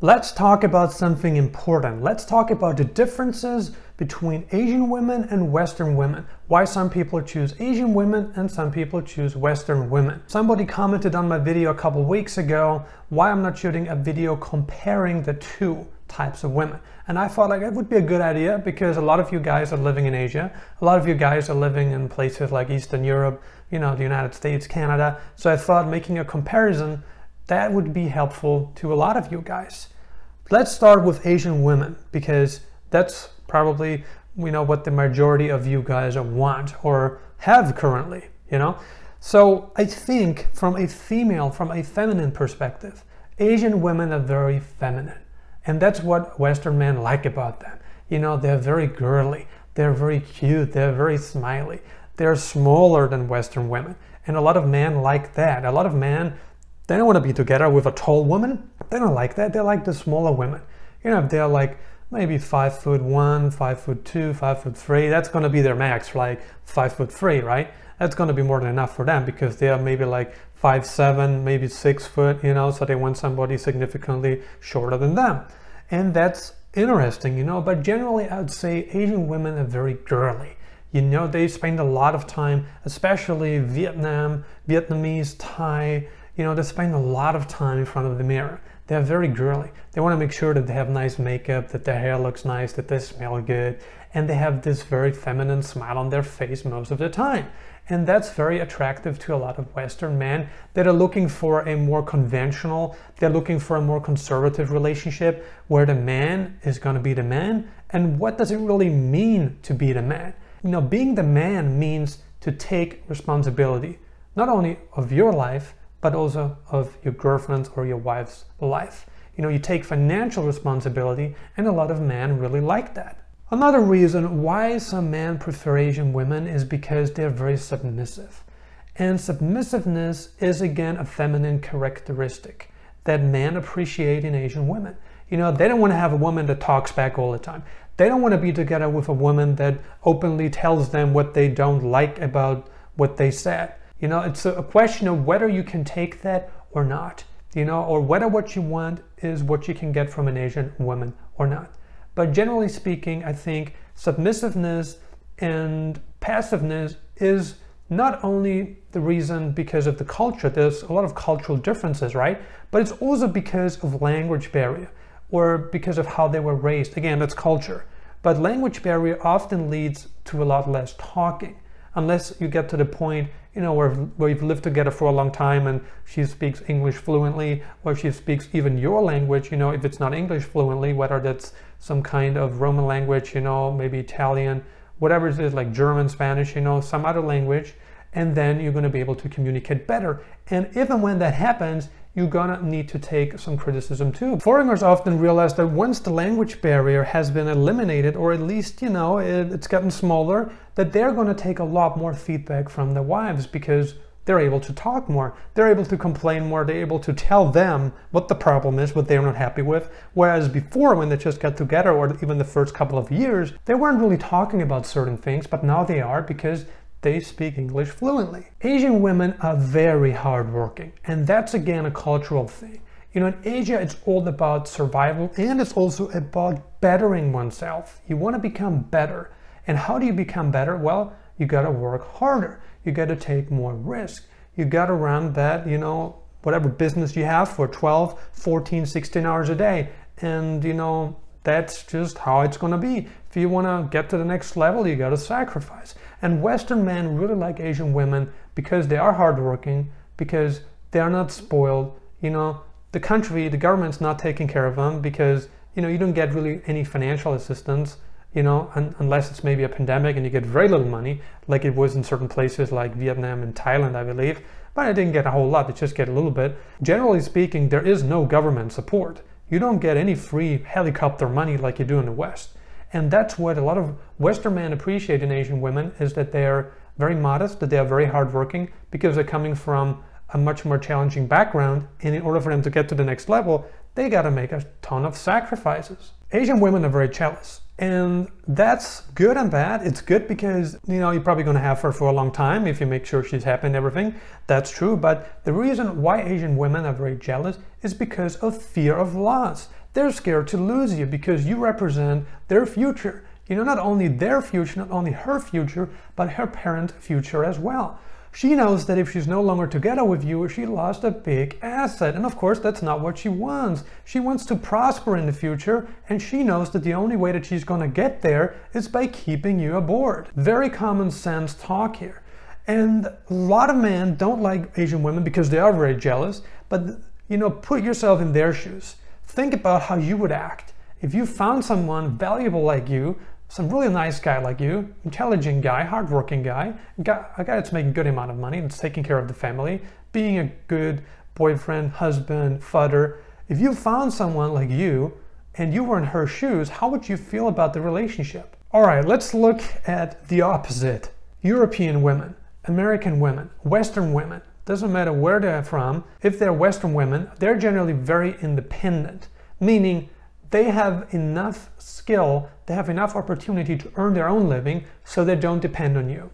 Let's talk about something important. Let's talk about the differences between Asian women and Western women. Why some people choose Asian women and some people choose Western women. Somebody commented on my video a couple weeks ago why I'm not shooting a video comparing the two types of women. And I thought like it would be a good idea because a lot of you guys are living in Asia. A lot of you guys are living in places like Eastern Europe, the United States, Canada. So I thought making a comparison that would be helpful to a lot of you guys. Let's start with Asian women because that's probably what the majority of you guys want or have currently, So I think from a feminine perspective, Asian women are very feminine. And that's what Western men like about them. They're very girly, they're very cute, they're very smiley. They're smaller than Western women. And a lot of men like that. A lot of men, they don't want to be together with a tall woman. They don't like that. They like the smaller women. If they're like maybe 5'1", 5'2", 5'3", that's going to be their max, like 5'3", right? That's going to be more than enough for them because they are maybe like 5'7", maybe 6 foot, so they want somebody significantly shorter than them. And that's interesting, but generally I would say Asian women are very girly. They spend a lot of time, especially Vietnamese, Thai, they spend a lot of time in front of the mirror. They're very girly. They want to make sure that they have nice makeup, that their hair looks nice, that they smell good, and they have this very feminine smile on their face most of the time. And that's very attractive to a lot of Western men that are looking for a more conventional, they're looking for a more conservative relationship where the man is going to be the man. And what does it really mean to be the man? Being the man means to take responsibility, not only of your life, but also of your girlfriend's or your wife's life. You take financial responsibility, and a lot of men really like that. Another reason why some men prefer Asian women is because they're very submissive. And submissiveness is again a feminine characteristic that men appreciate in Asian women. They don't want to have a woman that talks back all the time. They don't want to be together with a woman that openly tells them what they don't like about what they said. It's a question of whether you can take that or not, or whether what you want is what you can get from an Asian woman or not. But generally speaking, I think submissiveness and passiveness is not only the reason because of the culture. There's a lot of cultural differences, right? But it's also because of language barrier or because of how they were raised. Again, that's culture. But language barrier often leads to a lot less talking. Unless you get to the point, where you've lived together for a long time and she speaks English fluently, or she speaks even your language, if it's not English fluently, whether that's some kind of Roman language, maybe Italian, whatever it is, like German, Spanish, some other language, and then you're going to be able to communicate better. And if and when that happens, you're gonna need to take some criticism too. Foreigners often realize that once the language barrier has been eliminated, or at least, it's gotten smaller, that they're gonna take a lot more feedback from their wives because they're able to talk more, they're able to complain more, they're able to tell them what the problem is, what they're not happy with. Whereas before, when they just got together, or even the first couple of years, they weren't really talking about certain things, but now they are because they speak English fluently. Asian women are very hardworking, and that's again a cultural thing. In Asia, it's all about survival, and it's also about bettering oneself. You want to become better. And how do you become better? Well, you got to work harder. You got to take more risk. You got to run that, whatever business you have for 12, 14, 16 hours a day. And, that's just how it's going to be. If you want to get to the next level, you got to sacrifice. And Western men really like Asian women because they are hardworking, because they are not spoiled. The government's not taking care of them because, you don't get really any financial assistance, unless it's maybe a pandemic and you get very little money, like it was in certain places like Vietnam and Thailand, I believe. But I didn't get a whole lot, you just get a little bit. Generally speaking, there is no government support. You don't get any free helicopter money like you do in the West. And that's what a lot of Western men appreciate in Asian women, is that they're very modest, that they are very hardworking, because they're coming from a much more challenging background. And in order for them to get to the next level, they got to make a ton of sacrifices. Asian women are very jealous. And that's good and bad. It's good because, you're probably going to have her for a long time if you make sure she's happy and everything. That's true. But the reason why Asian women are very jealous is because of fear of loss. They're scared to lose you because you represent their future. You know, not only their future, not only her future, but her parents' future as well. She knows that if she's no longer together with you, she lost a big asset. And of course, that's not what she wants. She wants to prosper in the future, and she knows that the only way that she's going to get there is by keeping you aboard. Very common sense talk here. And a lot of men don't like Asian women because they are very jealous. But, you know, put yourself in their shoes. Think about how you would act if you found someone valuable like you, some really nice guy like you, intelligent guy, hardworking guy, a guy that's making a good amount of money, that's taking care of the family, being a good boyfriend, husband, father. If you found someone like you and you were in her shoes, how would you feel about the relationship? All right, let's look at the opposite. European women, American women, Western women, doesn't matter where they're from. If they're Western women, they're generally very independent, meaning they have enough skill, they have enough opportunity to earn their own living, so they don't depend on you.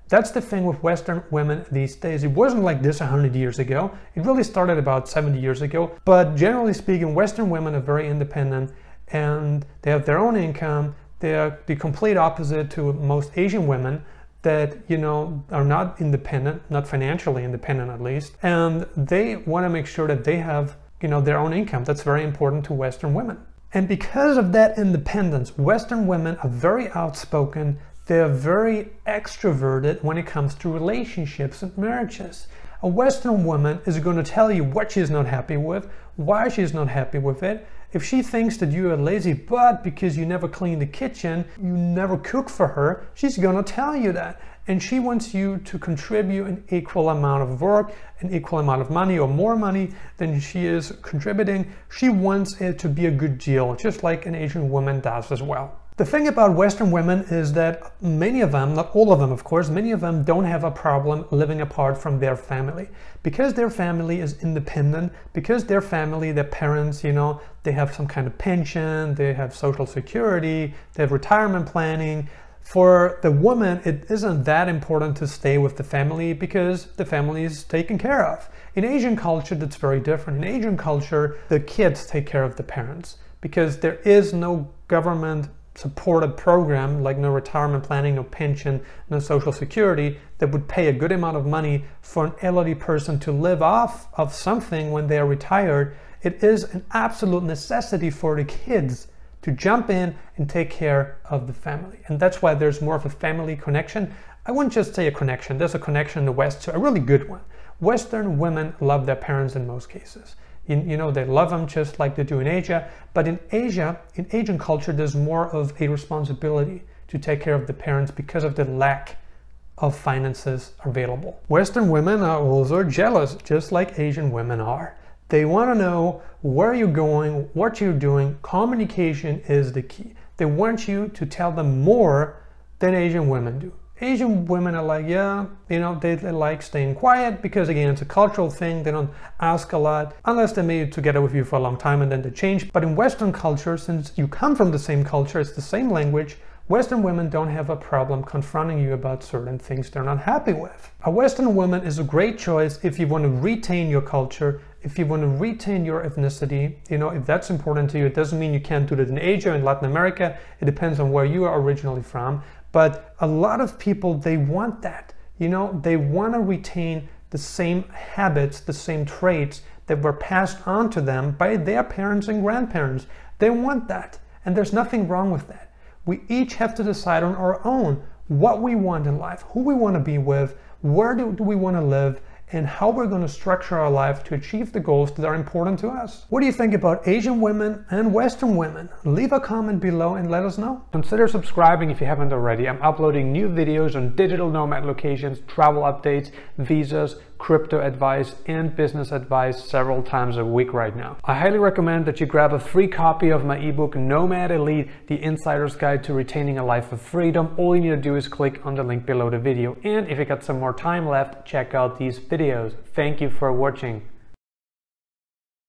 That's the thing with Western women these days. It wasn't like this 100 years ago. It really started about 70 years ago. But generally speaking, Western women are very independent and they have their own income. They are the complete opposite to most Asian women that, you know, are not independent, not financially independent at least. And they want to make sure that they have, you know, their own income. That's very important to Western women. And because of that independence, Western women are very outspoken. They're very extroverted when it comes to relationships and marriages. A Western woman is going to tell you what she's not happy with, why she's not happy with it. If she thinks that you're a lazy butt because you never clean the kitchen, you never cook for her, she's going to tell you that. And she wants you to contribute an equal amount of work, an equal amount of money or more money than she is contributing. She wants it to be a good deal, just like an Asian woman does as well. The thing about Western women is that many of them, not all of them of course, many of them don't have a problem living apart from their family. Because their family is independent, because their family, their parents, you know, they have some kind of pension, they have social security, they have retirement planning. For the woman, it isn't that important to stay with the family because the family is taken care of. In Asian culture, that's very different. In Asian culture, the kids take care of the parents because there is no government supported program, like no retirement planning, no pension, no social security, that would pay a good amount of money for an elderly person to live off of something when they are retired. It is an absolute necessity for the kids to jump in and take care of the family. And that's why there's more of a family connection. I wouldn't just say a connection, there's a connection in the West, so a really good one. Western women love their parents in most cases. You know, they love them just like they do in Asia. But in Asia, in Asian culture, there's more of a responsibility to take care of the parents because of the lack of finances available. Western women are also jealous, just like Asian women are. They want to know where you're going, what you're doing. Communication is the key. They want you to tell them more than Asian women do. Asian women are like, yeah, you know, they like staying quiet because, again, it's a cultural thing. They don't ask a lot unless they made it together with you for a long time and then they change. But in Western culture, since you come from the same culture, it's the same language, Western women don't have a problem confronting you about certain things they're not happy with. A Western woman is a great choice if you want to retain your culture, if you want to retain your ethnicity. You know, if that's important to you, it doesn't mean you can't do that in Asia and Latin America. It depends on where you are originally from. But a lot of people, they want that. You know, they want to retain the same habits, the same traits that were passed on to them by their parents and grandparents. They want that. And there's nothing wrong with that. We each have to decide on our own what we want in life, who we want to be with, where do we want to live, and how we're going to structure our life to achieve the goals that are important to us. What do you think about Asian women and Western women? Leave a comment below and let us know. Consider subscribing if you haven't already. I'm uploading new videos on digital nomad locations, travel updates, visas, crypto advice, and business advice several times a week right now. I highly recommend that you grab a free copy of my ebook, Nomad Elite, the Insider's Guide to Retaining a Life of Freedom. All you need to do is click on the link below the video. And if you got some more time left, check out these videos. Thank you for watching.